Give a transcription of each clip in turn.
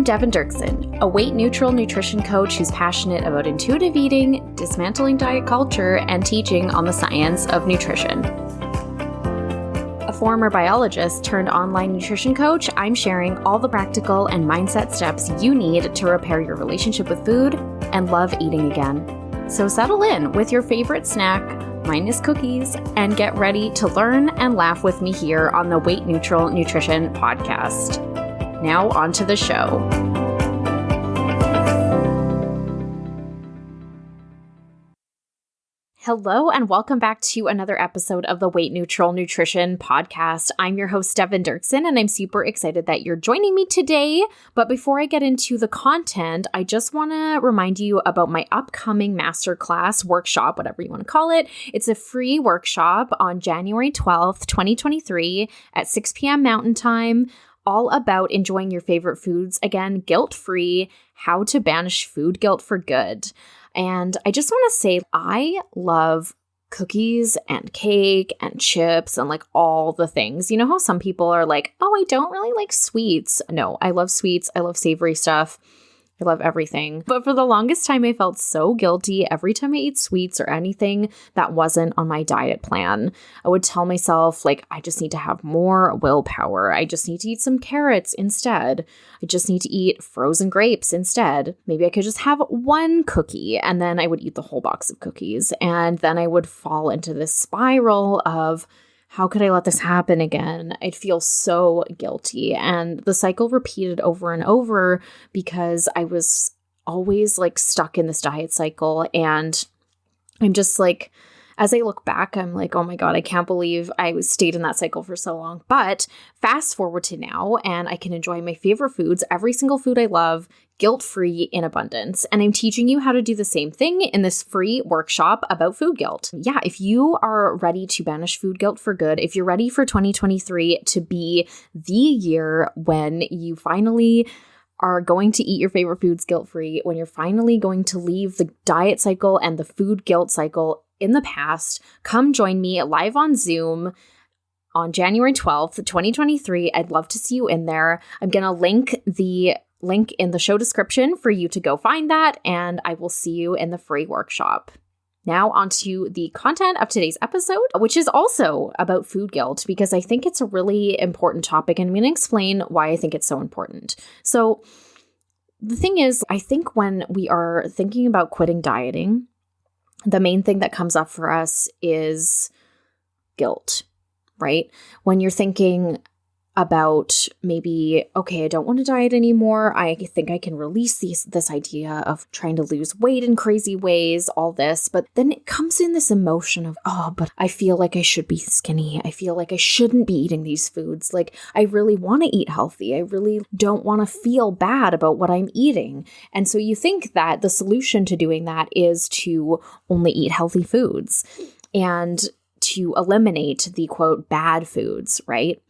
I'm Devin Dirksen, a weight-neutral nutrition coach who's passionate about intuitive eating, dismantling diet culture, and teaching on the science of nutrition. A former biologist turned online nutrition coach, I'm sharing all the practical and mindset steps you need to repair your relationship with food and love eating again. So settle in with your favorite snack, minus cookies, and get ready to learn and laugh with me here on the Weight Neutral Nutrition Podcast. Now on to the show. Hello and welcome back to another episode of the Weight Neutral Nutrition Podcast. I'm your host, Devin Dirksen, and I'm super excited that you're joining me today. But before I get into the content, I just want to remind you about my upcoming masterclass workshop, whatever you want to call it. It's a free workshop on January 12th, 2023 at 6 p.m. Mountain Time, all about enjoying your favorite foods, again, guilt-free, how to banish food guilt for good. And I just want to say, I love cookies and cake and chips and like all the things. You know how some people are like, oh, I don't really like sweets. No, I love sweets. I love savory stuff. I love everything. But for the longest time, I felt so guilty every time I eat sweets or anything that wasn't on my diet plan. I would tell myself, like, I just need to have more willpower. I just need to eat some carrots instead. I just need to eat frozen grapes instead. Maybe I could just have one cookie, and then I would eat the whole box of cookies. And then I would fall into this spiral of, how could I let this happen again? I'd feel so guilty. And the cycle repeated over and over because I was always like stuck in this diet cycle. And I'm just like, as I look back, I'm like, oh my God, I can't believe I stayed in that cycle for so long. But fast forward to now, and I can enjoy my favorite foods, every single food I love, guilt-free in abundance. And I'm teaching you how to do the same thing in this free workshop about food guilt. Yeah, if you are ready to banish food guilt for good, if you're ready for 2023 to be the year when you finally are going to eat your favorite foods guilt-free, when you're finally going to leave the diet cycle and the food guilt cycle in the past, come join me live on Zoom on January 12th, 2023. I'd love to see you in there. I'm going to link the link in the show description for you to go find that, and I will see you in the free workshop. Now onto the content of today's episode, which is also about food guilt, because I think it's a really important topic, and I'm going to explain why I think it's so important. So the thing is, I think when we are thinking about quitting dieting, the main thing that comes up for us is guilt, right? When you're thinking about maybe, okay, I don't want to diet anymore. I think I can release this idea of trying to lose weight in crazy ways, all this. But then it comes in this emotion of, oh, but I feel like I should be skinny. I feel like I shouldn't be eating these foods. Like, I really want to eat healthy. I really don't want to feel bad about what I'm eating. And so you think that the solution to doing that is to only eat healthy foods and to eliminate the quote bad foods, right?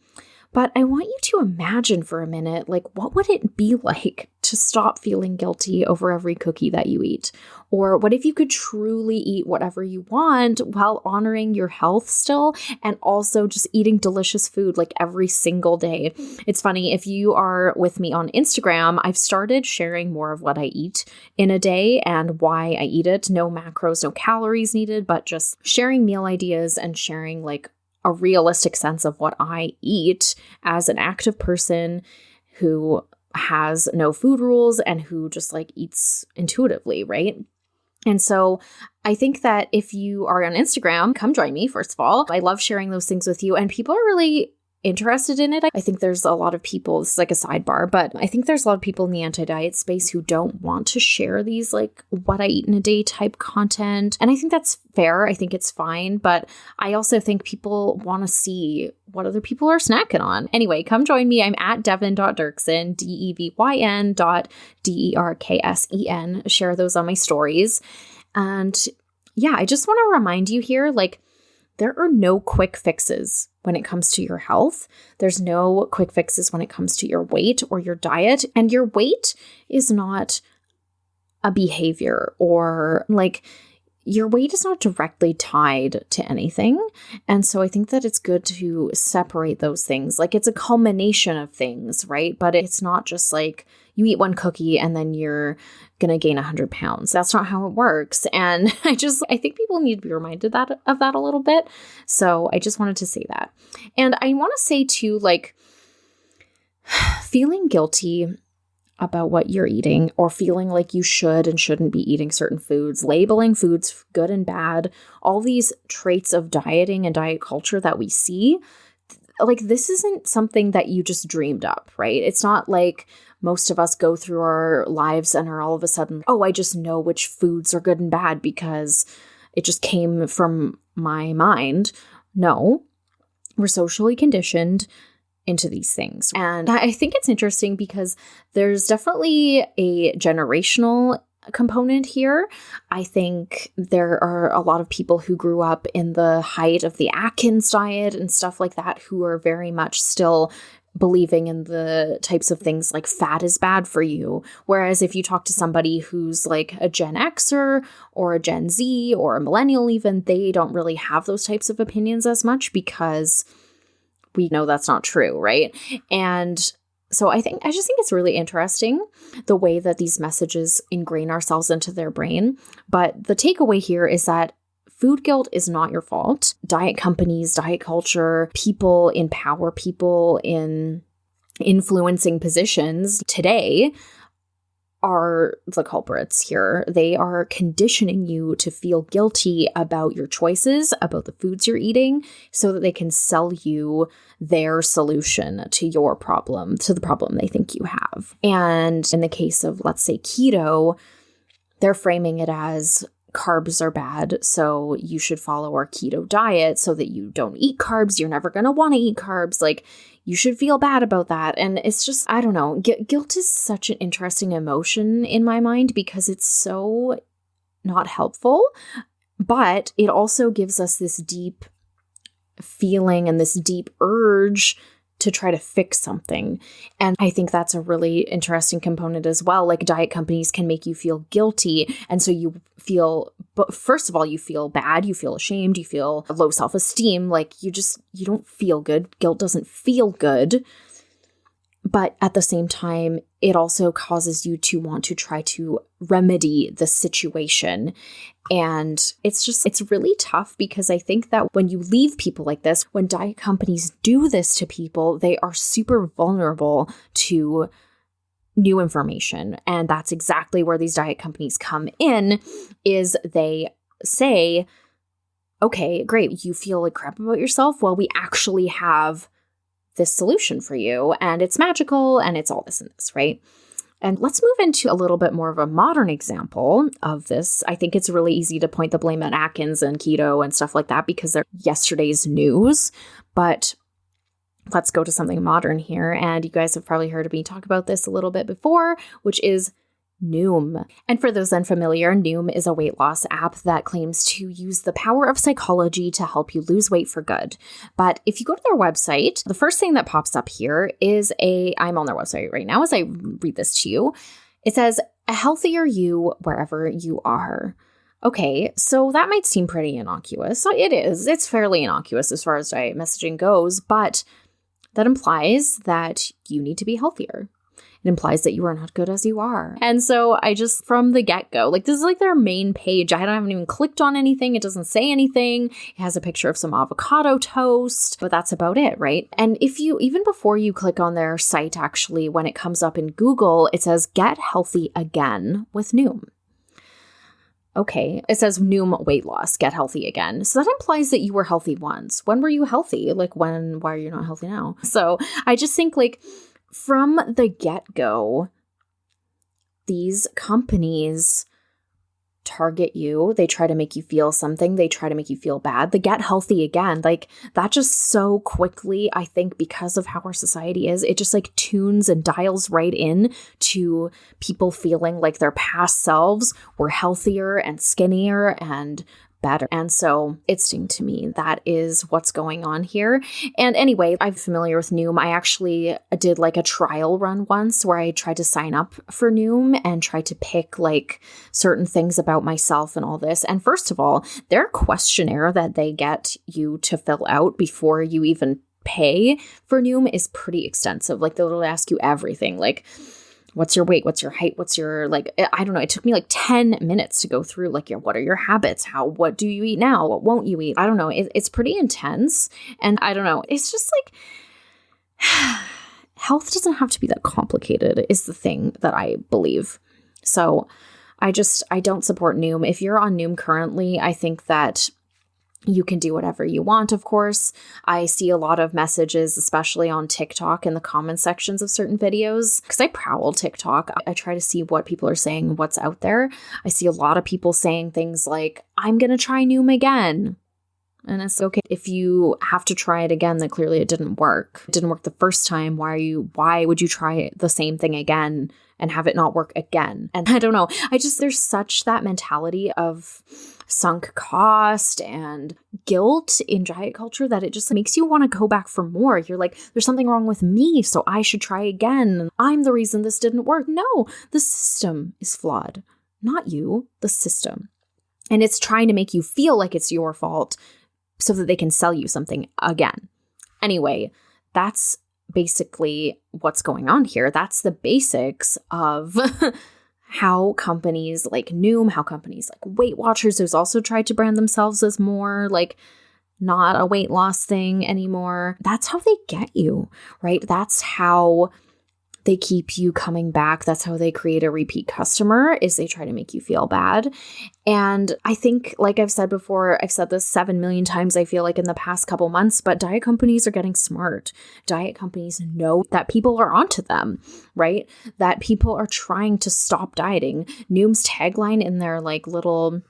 But I want you to imagine for a minute, like, what would it be like to stop feeling guilty over every cookie that you eat? Or what if you could truly eat whatever you want while honoring your health still and also just eating delicious food like every single day? It's funny, if you are with me on Instagram, I've started sharing more of what I eat in a day and why I eat it. No macros, no calories needed, but just sharing meal ideas and sharing like a realistic sense of what I eat as an active person who has no food rules and who just like eats intuitively, right? And so I think that if you are on Instagram, come join me, first of all. I love sharing those things with you, and people are really interested in it. I think there's a lot of people, this is like a sidebar, but I think there's a lot of people in the anti-diet space who don't want to share these like what I eat in a day type content. And I think that's fair. I think it's fine. But I also think people want to see what other people are snacking on. Anyway, come join me. I'm at devin.dirksen, DEVYN.DERKSEN. Share those on my stories. And yeah, I just want to remind you here, like, there are no quick fixes when it comes to your health. There's no quick fixes when it comes to your weight or your diet. And your weight is not a behavior, or like your weight is not directly tied to anything. And so I think that it's good to separate those things. Like it's a culmination of things, right? But it's not just like you eat one cookie and then you're going to gain 100 pounds. That's not how it works. And I think people need to be reminded of that a little bit. So I just wanted to say that. And I want to say too, like feeling guilty about what you're eating or feeling like you should and shouldn't be eating certain foods, labeling foods good and bad, all these traits of dieting and diet culture that we see, like this isn't something that you just dreamed up, right? It's not like most of us go through our lives and are all of a sudden, oh, I just know which foods are good and bad because it just came from my mind. No, we're socially conditioned into these things. And I think it's interesting because there's definitely a generational component here. I think there are a lot of people who grew up in the height of the Atkins diet and stuff like that who are very much still believing in the types of things like fat is bad for you. Whereas if you talk to somebody who's like a Gen Xer or a Gen Z or a millennial even, they don't really have those types of opinions as much because we know that's not true, right? And so I just think it's really interesting the way that these messages ingrain ourselves into their brain. But the takeaway here is that food guilt is not your fault. Diet companies, diet culture, people in power, people in influencing positions today are the culprits here. They are conditioning you to feel guilty about your choices, about the foods you're eating, so that they can sell you their solution to your problem, to the problem they think you have. And in the case of, let's say, keto, they're framing it as carbs are bad, so you should follow our keto diet so that you don't eat carbs. You're never going to want to eat carbs. Like, you should feel bad about that. And it's just, I don't know. Guilt is such an interesting emotion in my mind because it's so not helpful, but it also gives us this deep feeling and this deep urge to try to fix something. And I think that's a really interesting component as well. Like, diet companies can make you feel guilty. And so you feel, but first of all, you feel bad, you feel ashamed, you feel low self-esteem. Like, you don't feel good. Guilt doesn't feel good. But at the same time, it also causes you to want to try to remedy the situation. And it's really tough because I think that when you leave people like this, when diet companies do this to people, they are super vulnerable to new information. And that's exactly where these diet companies come in, is they say, okay, great, you feel like crap about yourself? Well, we actually have this solution for you, and it's magical, and it's all this and this, right? And let's move into a little bit more of a modern example of this. I think it's really easy to point the blame at Atkins and keto and stuff like that because they're yesterday's news, but let's go to something modern here. And you guys have probably heard me talk about this a little bit before, which is Noom. And for those unfamiliar, Noom is a weight loss app that claims to use the power of psychology to help you lose weight for good. But if you go to their website, the first thing that pops up here is I'm on their website right now as I read this to you. It says, a healthier you wherever you are. Okay, so that might seem pretty innocuous. So it is. It's fairly innocuous as far as diet messaging goes, but that implies that you need to be healthier. It implies that you are not good as you are. And so I just, from the get-go, like, this is like their main page. I haven't even clicked on anything. It doesn't say anything. It has a picture of some avocado toast, but that's about it, right? And even before you click on their site, actually, when it comes up in Google, it says, get healthy again with Noom. Okay, it says Noom weight loss, get healthy again. So that implies that you were healthy once. When were you healthy? Like, why are you not healthy now? So I just think, like, from the get-go, these companies target you. They try to make you feel something. They try to make you feel bad. The get healthy again, like, that just so quickly, I think, because of how our society is, it just like tunes and dials right in to people feeling like their past selves were healthier and skinnier and better. And so it's interesting to me that is what's going on here. And anyway, I'm familiar with Noom. I actually did like a trial run once where I tried to sign up for Noom and try to pick like certain things about myself and all this. And first of all, their questionnaire that they get you to fill out before you even pay for Noom is pretty extensive. Like they'll literally ask you everything, like what's your weight? What's your height? What's your, like, I don't know. It took me like 10 minutes to go through, like, what are your habits? What do you eat now? What won't you eat? I don't know. It's pretty intense. And I don't know. It's just like, health doesn't have to be that complicated is the thing that I believe. So I don't support Noom. If you're on Noom currently, I think that you can do whatever you want, of course. I see a lot of messages, especially on TikTok in the comment sections of certain videos, because I prowl TikTok. I try to see what people are saying, what's out there. I see a lot of people saying things like, I'm going to try Noom again. And it's okay. If you have to try it again, then clearly it didn't work. It didn't work the first time. Why would you try the same thing again and have it not work again? And I don't know. There's such that mentality of sunk cost and guilt in diet culture that it just makes you want to go back for more. You're like, there's something wrong with me, so I should try again. I'm the reason this didn't work. No, the system is flawed. Not you, the system. And it's trying to make you feel like it's your fault so that they can sell you something again. Anyway, that's basically what's going on here. That's the basics of how companies like Noom, how companies like Weight Watchers, who's also tried to brand themselves as more like not a weight loss thing anymore. That's how they get you, right? That's how they keep you coming back. That's how they create a repeat customer, is they try to make you feel bad. And I think, like I've said before, I've said this 7 million times, I feel like in the past couple months, but diet companies are getting smart. Diet companies know that people are onto them, right? That people are trying to stop dieting. Noom's tagline in their like little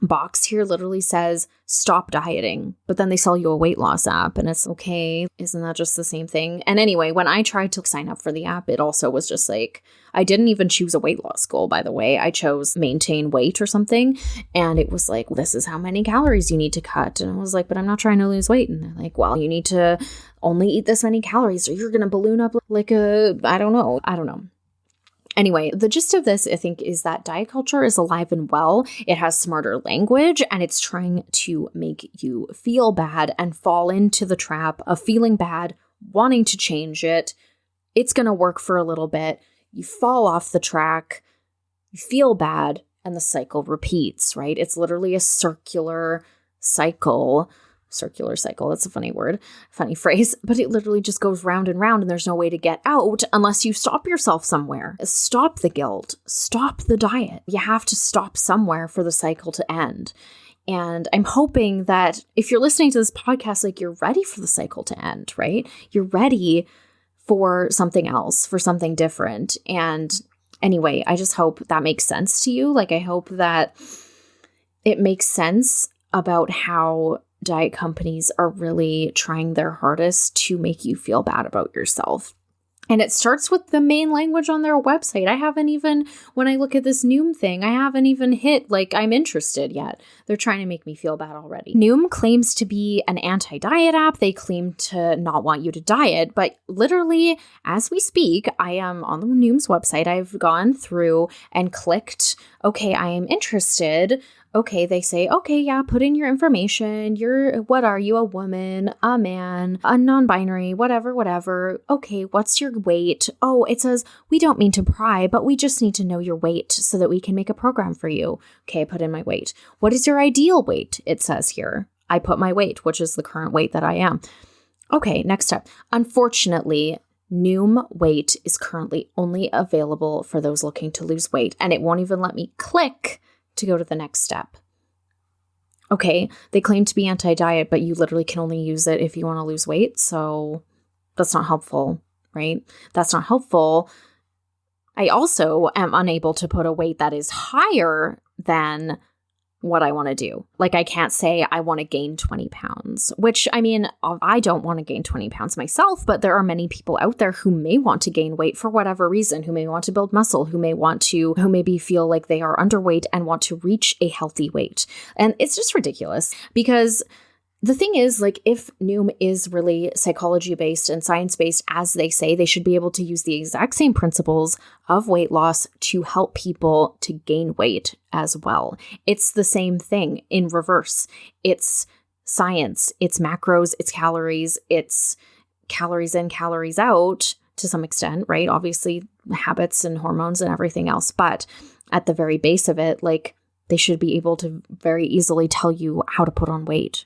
box here literally says, stop dieting, but then they sell you a weight loss app and it's okay. Isn't that just the same thing? And anyway, when I tried to sign up for the app, it also was just like, I didn't even choose a weight loss goal, by the way. I chose maintain weight or something. And it was like, this is how many calories you need to cut. And I was like, but I'm not trying to lose weight. And they're like, well, you need to only eat this many calories or you're going to balloon up like I don't know. Anyway, the gist of this, I think, is that diet culture is alive and well. It has smarter language and it's trying to make you feel bad and fall into the trap of feeling bad, wanting to change it. It's going to work for a little bit. You fall off the track, you feel bad, and the cycle repeats, right? It's literally a circular cycle. Circular cycle. That's a funny word, funny phrase, but it literally just goes round and round and there's no way to get out unless you stop yourself somewhere. Stop the guilt, stop the diet. You have to stop somewhere for the cycle to end. And I'm hoping that if you're listening to this podcast, like you're ready for the cycle to end, right? You're ready for something else, for something different. And anyway, I just hope that makes sense to you. Like I hope that it makes sense about how diet companies are really trying their hardest to make you feel bad about yourself. And it starts with the main language on their website. I haven't even, when I look at this Noom thing, I haven't even hit like I'm interested yet. They're trying to make me feel bad already. Noom claims to be an anti-diet app. They claim to not want you to diet, but literally as we speak, I am on the Noom's website. I've gone through and clicked, okay, I am interested. Okay, they say, okay, yeah, put in your information. What are you, a woman, a man, a non-binary, whatever. Okay, what's your weight? Oh, it says, we don't mean to pry, but we just need to know your weight so that we can make a program for you. Okay, I put in my weight. What is your ideal weight? It says here. I put my weight, which is the current weight that I am. Okay, next step. Unfortunately, Noom weight is currently only available for those looking to lose weight, and it won't even let me click to go to the next step. Okay, they claim to be anti-diet, but you literally can only use it if you want to lose weight. So that's not helpful, right? That's not helpful. I also am unable to put a weight that is higher than what I want to do. Like, I can't say I want to gain 20 pounds, which, I mean, I don't want to gain 20 pounds myself, but there are many people out there who may want to gain weight for whatever reason, who may want to build muscle, who maybe feel like they are underweight and want to reach a healthy weight. And it's just ridiculous because the thing is, like, if Noom is really psychology-based and science-based, as they say, they should be able to use the exact same principles of weight loss to help people to gain weight as well. It's the same thing in reverse. It's science, it's macros, it's calories in, calories out to some extent, right? Obviously, habits and hormones and everything else. But at the very base of it, like, they should be able to very easily tell you how to put on weight.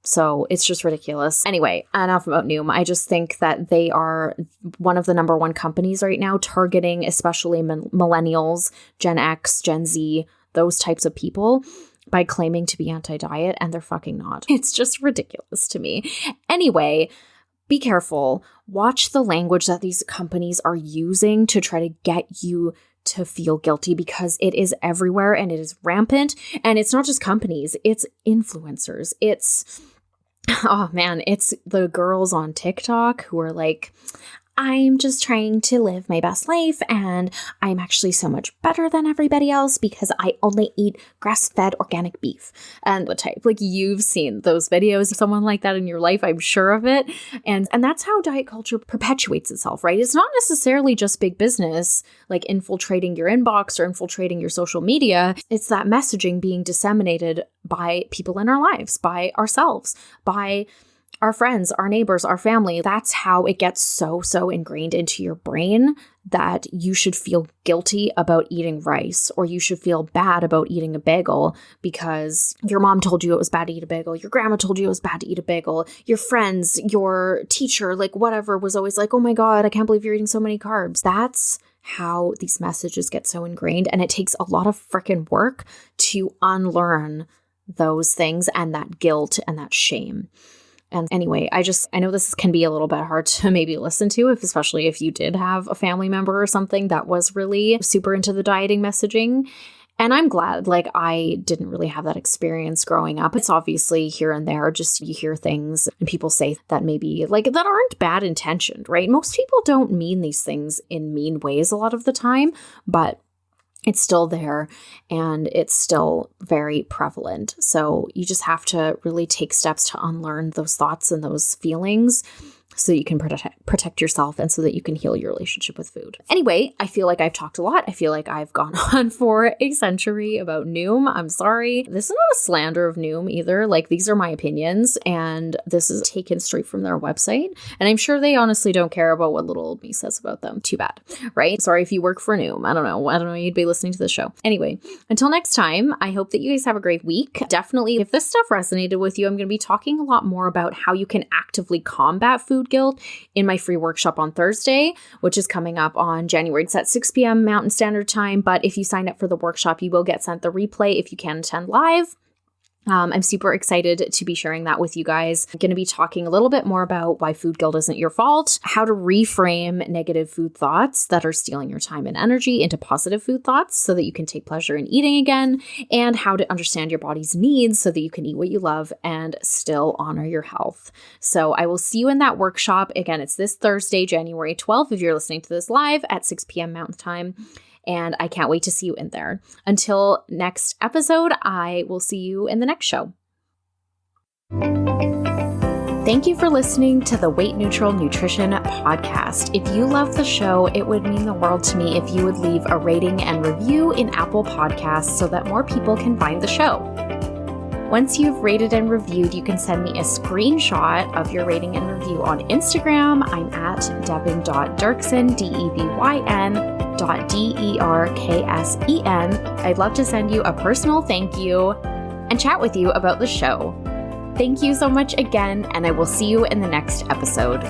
So it's just ridiculous. Anyway, enough about Noom. I just think that they are one of the number one companies right now targeting especially millennials, Gen X, Gen Z, those types of people by claiming to be anti-diet, and they're fucking not. It's just ridiculous to me. Anyway, be careful. Watch the language that these companies are using to try to get you to feel guilty, because it is everywhere and it is rampant. And it's not just companies, it's influencers. It's the girls on TikTok who are like, I'm just trying to live my best life and I'm actually so much better than everybody else because I only eat grass-fed organic beef. And the type, like, you've seen those videos, someone like that in your life, I'm sure of it. And that's how diet culture perpetuates itself, right? It's not necessarily just big business, like infiltrating your inbox or infiltrating your social media. It's that messaging being disseminated by people in our lives, by ourselves, by our friends, our neighbors, our family. That's how it gets so ingrained into your brain that you should feel guilty about eating rice, or you should feel bad about eating a bagel because your mom told you it was bad to eat a bagel, your grandma told you it was bad to eat a bagel, your friends, your teacher, like whatever, was always like, oh my God, I can't believe you're eating so many carbs. That's how these messages get so ingrained, and it takes a lot of freaking work to unlearn those things and that guilt and that shame. And anyway, I know this can be a little bit hard to maybe listen to, especially if you did have a family member or something that was really super into the dieting messaging. And I'm glad, like, I didn't really have that experience growing up. It's obviously here and there, just you hear things and people say that maybe like that aren't bad intentioned, right? Most people don't mean these things in mean ways a lot of the time, but it's still there and it's still very prevalent. So you just have to really take steps to unlearn those thoughts and those feelings so that you can protect yourself and so that you can heal your relationship with food. Anyway, I feel like I've talked a lot. I feel like I've gone on for a century about Noom. I'm sorry. This is not a slander of Noom either. Like, these are my opinions and this is taken straight from their website. And I'm sure they honestly don't care about what little old me says about them. Too bad, right? Sorry if you work for Noom. I don't know. You'd be listening to the show. Anyway, until next time, I hope that you guys have a great week. Definitely, if this stuff resonated with you, I'm going to be talking a lot more about how you can actively combat food guilt in my free workshop on Thursday, which is coming up on January. It's at 6 p.m. Mountain Standard Time, but if you sign up for the workshop, you will get sent the replay if you can attend live. I'm super excited to be sharing that with you guys. I'm going to be talking a little bit more about why food guilt isn't your fault, how to reframe negative food thoughts that are stealing your time and energy into positive food thoughts so that you can take pleasure in eating again, and how to understand your body's needs so that you can eat what you love and still honor your health. So I will see you in that workshop. Again, it's this Thursday, January 12th, if you're listening to this live at 6 p.m. Mountain Time. And I can't wait to see you in there. Until next episode, I will see you in the next show. Thank you for listening to the Weight Neutral Nutrition Podcast. If you love the show, it would mean the world to me if you would leave a rating and review in Apple Podcasts so that more people can find the show. Once you've rated and reviewed, you can send me a screenshot of your rating and review on Instagram. I'm at devin.derksen, DEVYN.DERKSEN. I'd love to send you a personal thank you and chat with you about the show. Thank you so much again, and I will see you in the next episode.